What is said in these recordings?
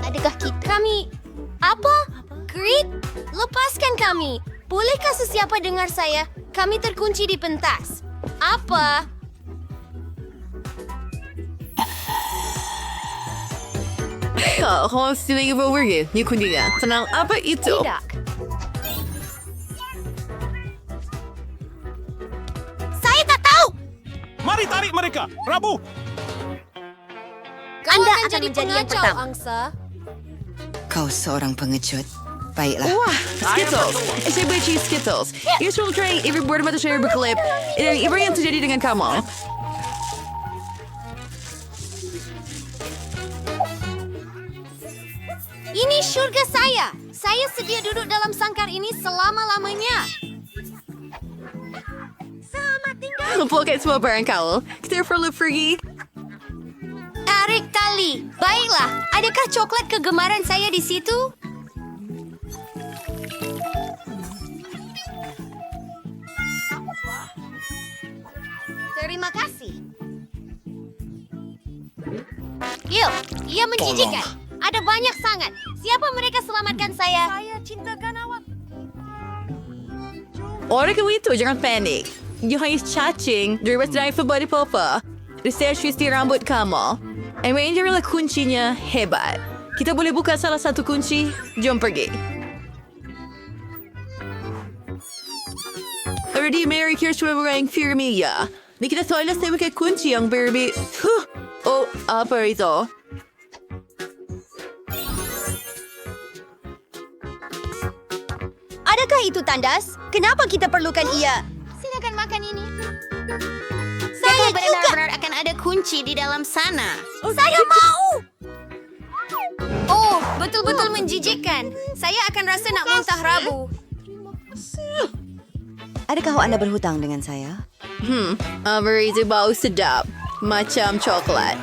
Adakah kita... Kami... Apa? Grit? Lepaskan kami. Bolehkah sesiapa dengar saya? Kami terkunci di pentas. Apa? Kalau sini over ya, ni kundinya. Tenang, apa itu? Tidak. Saya tak tahu. Mari tarik mereka, Rabu! Anda akan menjadi pengacau, Angsa. Kau seorang pengecut. Baiklah. Wah, Skittles. Saya benci Skittles. Ia selalu try every board mata saya berkelip. Apa yang terjadi dengan kamu? Ini syurga saya. Saya sedia duduk dalam sangkar ini selama-lamanya. Selamat tinggal. Lupakan semua barang kau. Kita perlu pergi. Tarik tali. Baiklah, adakah coklat kegemaran saya di situ? Terima kasih. Gil, ia menjijikan. Ada banyak sangat. Siapa mereka selamatkan saya? Saya cintakan awak. Orang kamu itu jangan panik. You hanya cacing dari bawah body papa. Research di rambut kamu. Ini adalah kuncinya hebat. Kita boleh buka salah satu kunci. Jom pergi. Already Mary Kirsch orang Firmia. Ni kita toilet saya pakai kunci yang berbeda. Oh, apa itu? Adakah itu tandas? Kenapa kita perlukan ia? Silakan makan ini. Saya benar-benar akan ada kunci di dalam sana. Saya mau! Oh, betul-betul menjijikkan. Saya akan rasa nak muntah Rabu. Adakah Anda berhutang dengan saya? Itu bau sedap. Macam coklat.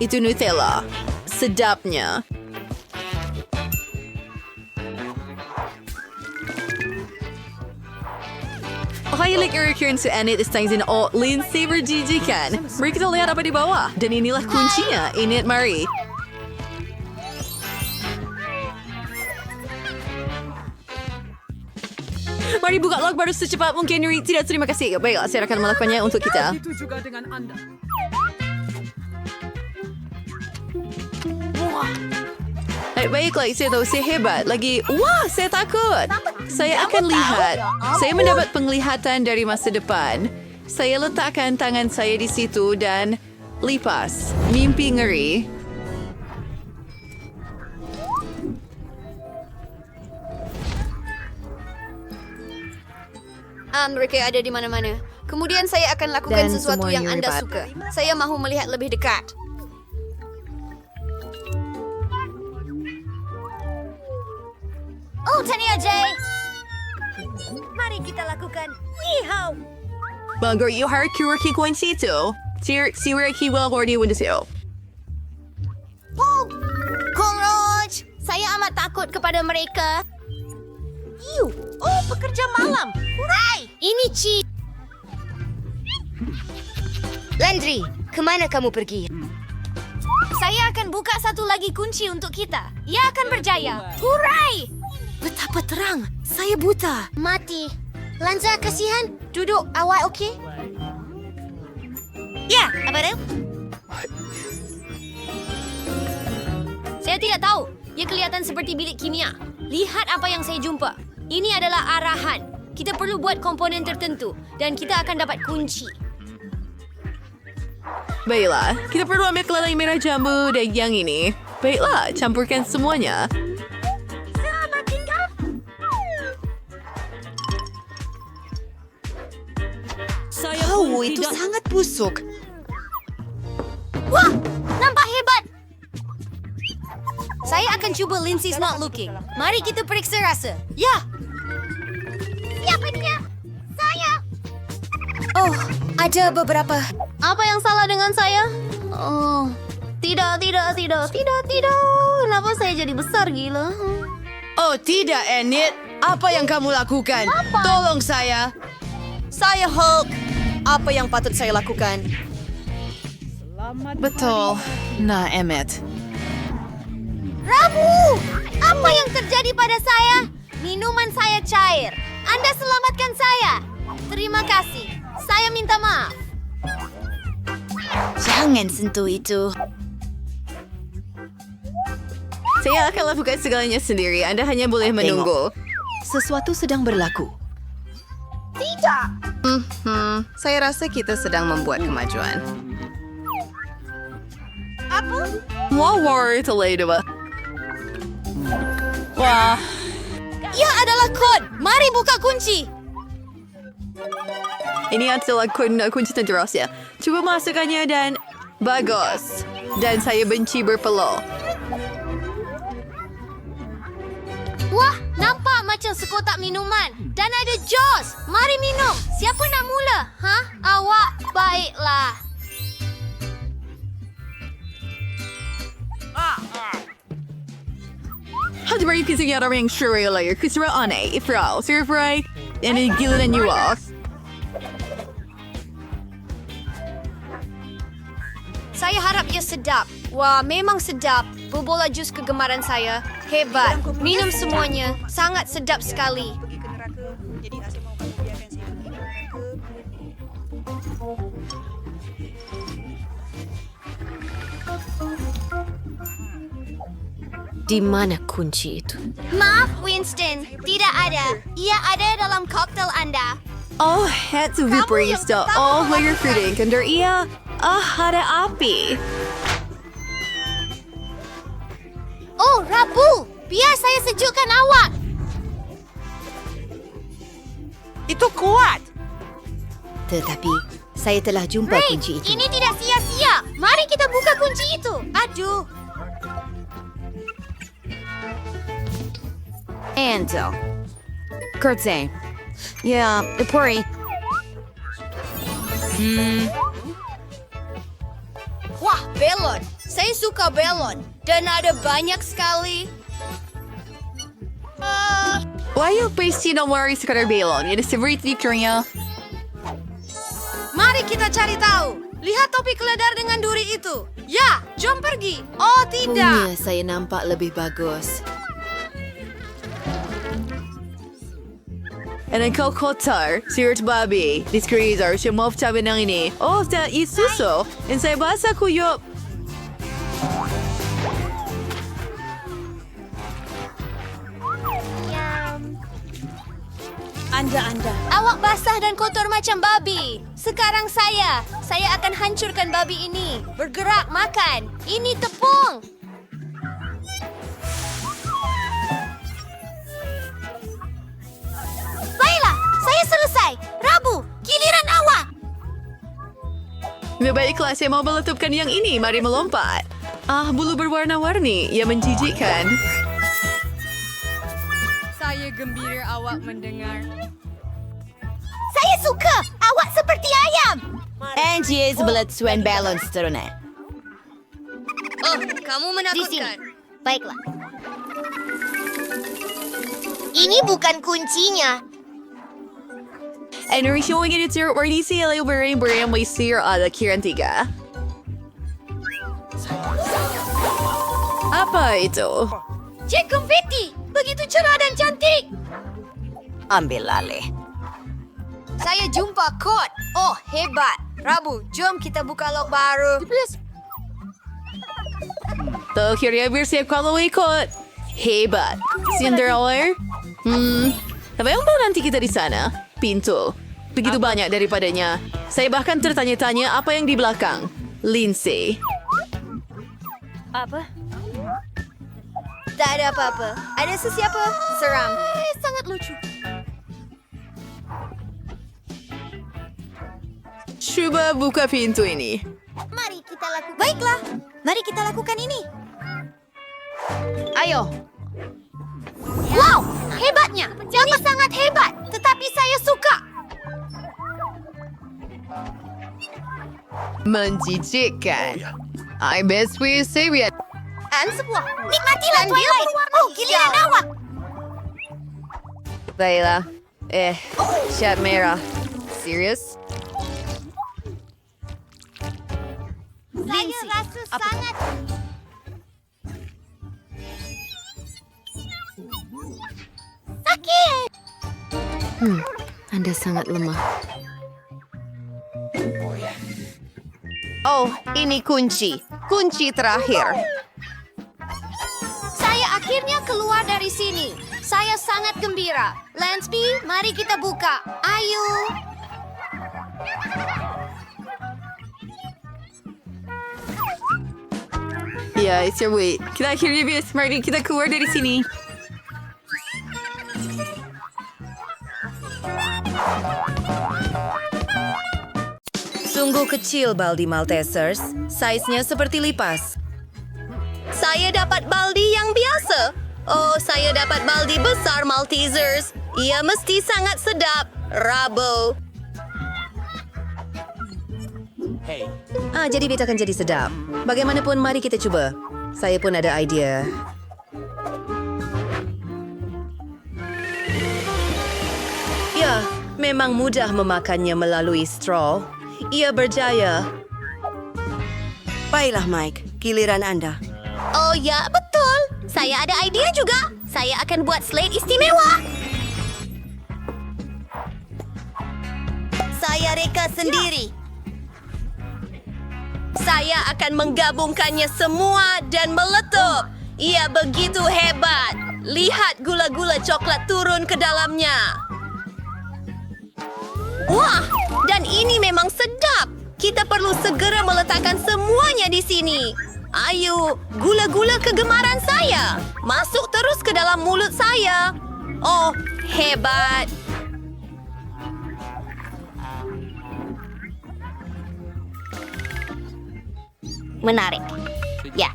Itu Nutella. Sedapnya. Highlight recurrence to Annette Steins in all Lindsay berjijikan. Mereka kita lihat apa di bawah. Dan inilah kuncinya. Annette, mari. Mari buka log baru secepat mungkin. Tidak, terima kasih. Baiklah, saya akan melakukannya untuk kita. Itu juga dengan Anda. Baiklah, saya tahu saya hebat. Lagi, wah, saya takut. Saya akan lihat. Saya mendapat penglihatan dari masa depan. Saya letakkan tangan saya di situ dan lipas. Mimpi ngeri. Mereka ada di mana-mana. Kemudian saya akan lakukan Dan sesuatu yang semuanya Anda lipat. suka. Saya mahu melihat lebih dekat. Oh, Tania Jay. Mari kita lakukan. Wihau! Bago you harus kuraki kunci itu. Siwira kiwal kordi wunda siyo. Oh, Courage! Saya amat takut kepada mereka. Iu! Oh, pekerja malam! Hurai! Ini Ci. Landry, kemana kamu pergi? Saya akan buka satu lagi kunci untuk kita. Ia akan berjaya. Hurai! Betapa terang. Saya buta. Mati. Lanza, kasihan. Duduk. Awak okey? Ya, apa dia? Saya tidak tahu. Ia kelihatan seperti bilik kimia. Lihat apa yang saya jumpa. Ini adalah arahan. Kita perlu buat komponen tertentu. Dan kita akan dapat kunci. Baiklah, kita perlu ambil kelalai merah jambu dan yang ini. Baiklah, campurkan semuanya. Selamat tinggal. Oh, itu sangat busuk. Wah, nampak hebat. Saya akan cuba Lindsay's not looking. Mari kita periksa rasa. Ya. Siapa dia? Saya. Oh, ada beberapa. Apa yang salah dengan saya? Oh, tidak. Kenapa saya jadi besar gila? Oh, tidak, Annette. Apa yang kamu lakukan? Apa? Tolong saya. Saya Hulk. Apa yang patut saya lakukan? Betul. Nah, Emmett. Rabu! Apa yang terjadi pada saya? Minuman saya cair. Anda selamatkan saya. Terima kasih. Saya minta maaf. Jangan sentuh itu. Saya akan lakukan segalanya sendiri. Anda hanya boleh menunggu. Sesuatu sedang berlaku. Tidak. Saya rasa kita sedang membuat kemajuan. Apa? War terlalu dua. Wah, Ia adalah kod. Mari buka kunci. ini adalah kunci terusnya. Cuba masukkannya dan bagus. Dan saya benci berpeluh. Wah, nampak macam sekotak minuman. Dan ada jos. Mari minum. Siapa nak mula? Hah? Awak baiklah. Hadi bari kasi nga raming sure layer. Kusura ane, ifrao, sir fry. And gilan you off. Saya harap ia sedap. Wah, memang sedap. Bobola jus kegemaran saya. Hebat. Minum semuanya. Sangat sedap sekali. Di mana kunci itu? Maaf, Winston. Tidak ada. Ia ada dalam koktel Anda. Oh, het to vibrista. Oh, layer fruiting. Kandar iya. Ada api. Oh, Rabu. Biar saya sejukkan awak. Itu kuat. Tetapi, saya telah jumpa Ray, kunci itu. ini tidak sia-sia. Mari kita buka kunci itu. Aduh. Angel. Kurze. Ya, Ipori. Wah, belon. Saya suka belon. Dan ada banyak sekali. Why you pasty no worry sekadar belon? Ini favorite Victoria. Mari kita cari tahu. Lihat topi keledar dengan duri itu. Ya, jom pergi. Oh, tidak. Punya saya nampak lebih bagus. And then kau kotor, sirt babi, discreaser, siya mo sabi ng ini. Oh, sa isuso. And saya basa kuyo. Anda. Awak basah dan kotor macam babi. Sekarang saya akan hancurkan babi ini. Bergerak, makan. Ini tepung. Baiklah, saya selesai. Rabu, giliran awak. Baiklah, saya mau meletupkan yang ini. Mari melompat. Bulu berwarna-warni. Ia menjijikkan. Saya gembira awak mendengar. Saya suka. Awak seperti ayam. Angie sebelah Swen balance teruna. Oh, kamu menakutkan. Baiklah. Ini bukan kuncinya. And we're showing it to where you see a little bering we see ada kiran tiga. Apa itu? Cek konfeti. Begitu cerah dan cantik. Ambil alih. Saya jumpa kod. Oh, hebat. Rabu, jom kita buka log baru. Tuh, kira bersih kalau ikut. Hebat. Cinderella? Tapi yang mau nanti kita di sana? Pintu. Begitu banyak daripadanya. Saya bahkan tertanya-tanya apa yang di belakang. Lindsay. Apa? Tak ada apa-apa. Ada sesiapa? Seram. Sangat lucu. Coba buka pintu ini. Mari kita lakukan. Baiklah. Mari kita lakukan ini. Ayo. Wow, hebatnya. Ini sangat hebat. Tetapi saya suka. Menjijikkan. I best we say it. Dan sebuah. Nikmatilah Twilight. Oh, giliran awak. Baiklah. Cat merah. Serius? Saya rasa sangat... Anda sangat lemah. Oh, ini kunci. Kunci terakhir. Saya akhirnya keluar dari sini. Saya sangat gembira. Lansby, mari kita buka. Ayo. Ya, it's your way. Kita akhirnya bisa. Mari kita keluar dari sini. Sungguh kecil baldi Maltesers. Saiznya seperti lipas. Saya dapat baldi yang biasa. Oh, saya dapat baldi besar Maltesers. Ia mesti sangat sedap. Rabo. Jadi beta akan jadi sedap. Bagaimanapun, mari kita cuba. Saya pun ada idea. Ya, memang mudah memakannya melalui straw. Ia berjaya. Baiklah, Mike. Giliran Anda. Oh ya, betul. Saya ada idea juga. Saya akan buat slate istimewa. Saya reka sendiri. Saya akan menggabungkannya semua dan meletup. Ia begitu hebat. Lihat gula-gula coklat turun ke dalamnya. Wah, dan ini memang sedap. Kita perlu segera meletakkan semuanya di sini. Ayo, gula-gula kegemaran saya. Masuk terus ke dalam mulut saya. Oh, hebat. Menarik. Ya.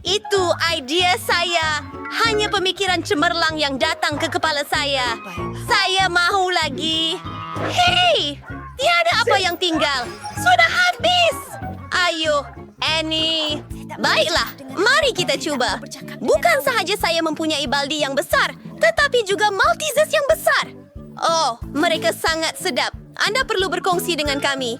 Itu idea saya. Hanya pemikiran cemerlang yang datang ke kepala saya. Saya mahu lagi. Hei! Tiada apa yang tinggal. Sudah habis. Ayo, Annie. Baiklah, mari kita coba. Bukan sahaja saya mempunyai baldi yang besar, tetapi juga Maltesers yang besar. Oh, mereka sangat sedap. Anda perlu berkongsi dengan kami.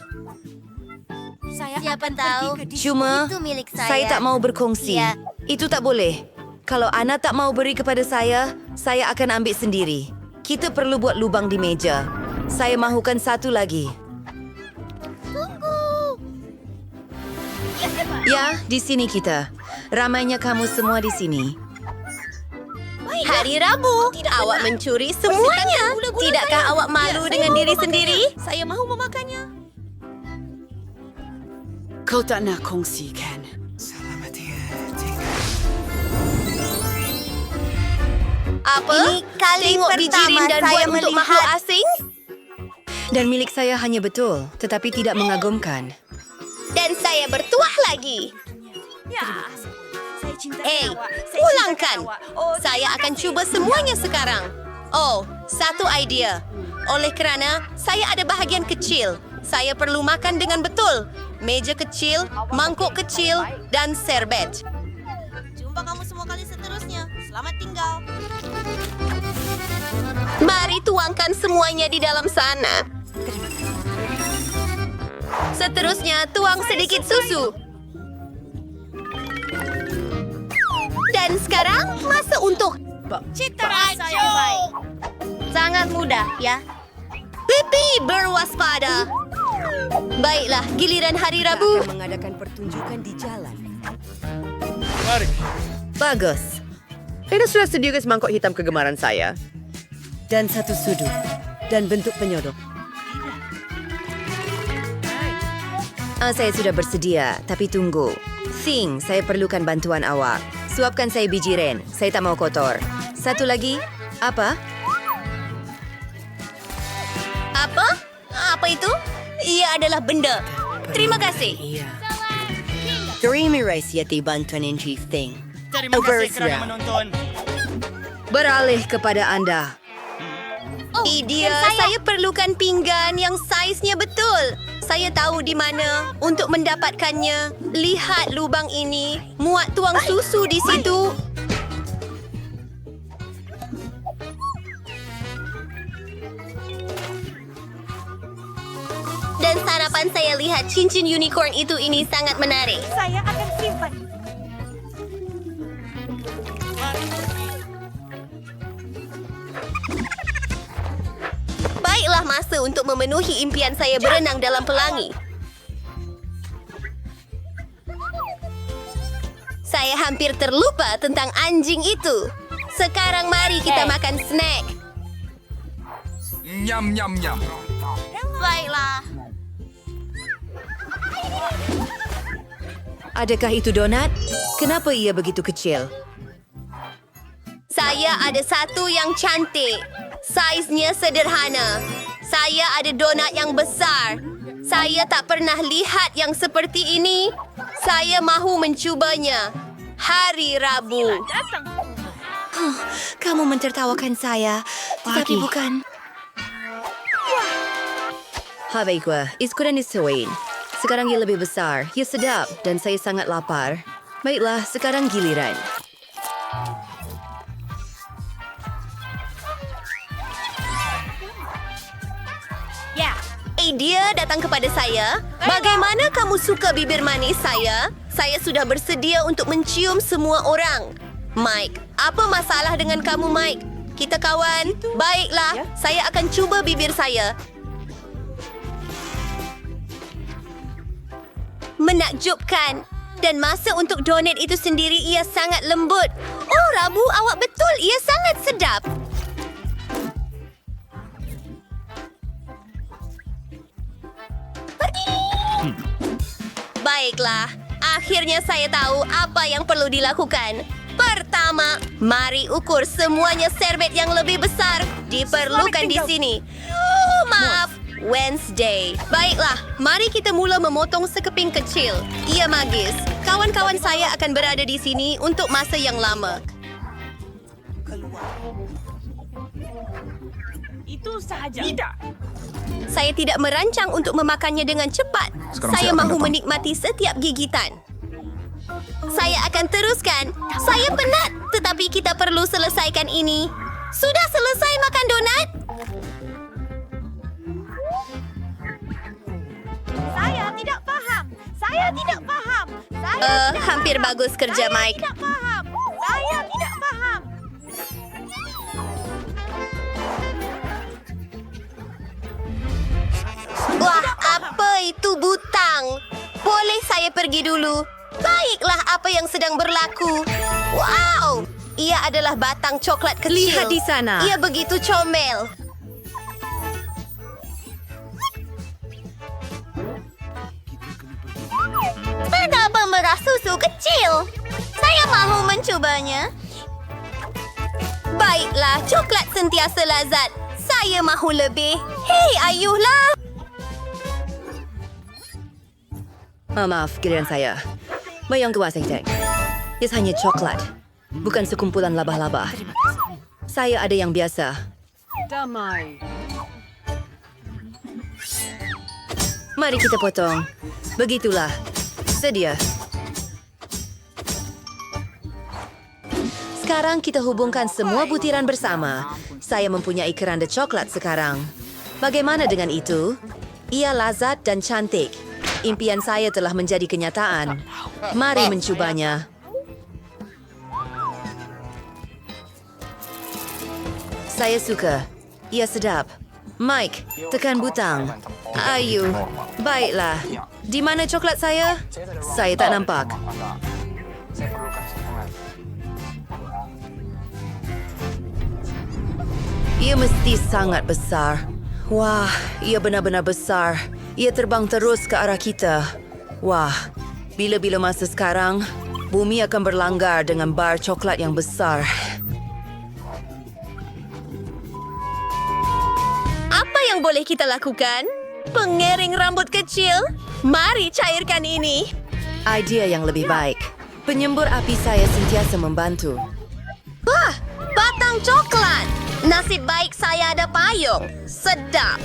Siapa tahu? Cuma, Itu milik saya. tak mau berkongsi. Ya. Itu tak boleh. Kalau Ana tak mau beri kepada saya akan ambil sendiri. Kita perlu buat lubang di meja. Saya mahukan satu lagi. Ya, di sini kita. Ramainya kamu semua di sini. Hari Rabu, awak mencuri semuanya. Tidakkah awak malu dengan diri sendiri? Saya mahu memakannya. Kau tak nak kongsikan. Apa? Ini kali Tengok pertama bijirin dan saya buat untuk melihat- makhluk asing? Dan milik saya hanya betul, tetapi tidak mengagumkan. Dan saya bertuah lagi. Hei, pulangkan. Saya akan cuba semuanya sekarang. Oh, satu idea. Oleh kerana saya ada bahagian kecil, saya perlu makan dengan betul. Meja kecil, mangkuk kecil, dan serbet. Jumpa kamu semua kali seterusnya. Selamat tinggal. Mari tuangkan semuanya di dalam sana. Seterusnya, tuang sedikit susu. Dan sekarang, masa untuk Cita rasa yang baik. Sangat mudah, ya. pipi berwaspada. Baiklah, giliran hari Rabu. Mengadakan pertunjukan di jalan. Bagus. Saya sudah sediakan semangkuk hitam kegemaran saya. Dan satu sudut. Dan bentuk penyodok. Saya sudah bersedia, tapi tunggu. Sing, saya perlukan bantuan awak. Suapkan saya biji ren. Saya tak mau kotor. Satu lagi. Apa? Apa? Apa itu? Ia adalah benda. Terima kasih. Terima kasih atas bantuan yang chief thing. Terima kasih kerana menonton. Beralih kepada anda. Idea, saya perlukan pinggan yang saiznya betul. Saya tahu di mana untuk mendapatkannya. Lihat lubang ini. Muat tuang susu di situ. Dan sarapan saya lihat cincin unicorn ini sangat menarik. Saya akan simpan. masa untuk memenuhi impian saya berenang dalam pelangi. Saya hampir terlupa tentang anjing itu. Sekarang mari kita makan snack. Nyam nyam nyam. Baiklah. Adakah itu donat? Kenapa ia begitu kecil? Saya ada satu yang cantik. Saiznya sederhana. Saya ada donat yang besar. Saya tak pernah lihat yang seperti ini. Saya mahu mencubanya. Hari Rabu. Kamu mentertawakan saya, tetapi bukan. Baiklah, iskuran disesuaikan. Sekarang ia lebih besar. Ia sedap dan saya sangat lapar. Baiklah, sekarang giliran. Dia datang kepada saya. Bagaimana kamu suka bibir manis saya? Saya sudah bersedia untuk mencium semua orang. Mike, apa masalah dengan kamu, Mike? Kita kawan. Baiklah, saya akan cuba bibir saya. Menakjubkan. Dan masa untuk donat itu sendiri ia sangat lembut. Oh, Rabu, awak betul. Ia sangat sedap. Baiklah, akhirnya saya tahu apa yang perlu dilakukan. Pertama, mari ukur semuanya serbet yang lebih besar. Diperlukan di sini. Maaf, Wednesday. Baiklah, mari kita mula memotong sekeping kecil. Ia magis. Kawan-kawan saya akan berada di sini untuk masa yang lama. Itu sahaja. Tidak. Saya tidak merancang untuk memakannya dengan cepat. Saya mahu menikmati setiap gigitan. Saya akan teruskan. Saya penat, tetapi kita perlu selesaikan ini. Sudah selesai makan donat? Saya tidak paham. Hampir bagus kerja, Mike. paham. Saya tidak paham. Wah, apa itu butang? Boleh saya pergi dulu? Baiklah, apa yang sedang berlaku? Wow, ia adalah batang coklat kecil. Lihat di sana. Ia begitu comel. Kenapa merah susu kecil? Saya mahu mencobanya. Baiklah, coklat sentiasa lazat. Saya mahu lebih. Hei, ayuhlah. Maaf, giliran saya. Bayang kuasa Tank. Ia hanya coklat, bukan sekumpulan laba-laba. Saya ada yang biasa. Damai. Mari kita potong. Begitulah. Sedia. Sekarang kita hubungkan semua butiran bersama. Saya mempunyai keranda coklat sekarang. Bagaimana dengan itu? Ia lazat dan cantik. Impian saya telah menjadi kenyataan. Mari mencobanya. Saya suka. Ia sedap. Mike, tekan butang. Ayu. Baiklah. Di mana coklat saya? Saya tak nampak. Ia mesti sangat besar. Wah, ia benar-benar besar. Ia terbang terus ke arah kita. Wah, bila-bila masa sekarang, bumi akan berlanggar dengan bar coklat yang besar. Apa yang boleh kita lakukan? Pengering rambut kecil? Mari cairkan ini. Idea yang lebih baik. Penyembur api saya sentiasa membantu. Wah, batang coklat. Nasib baik saya ada payung. Sedap.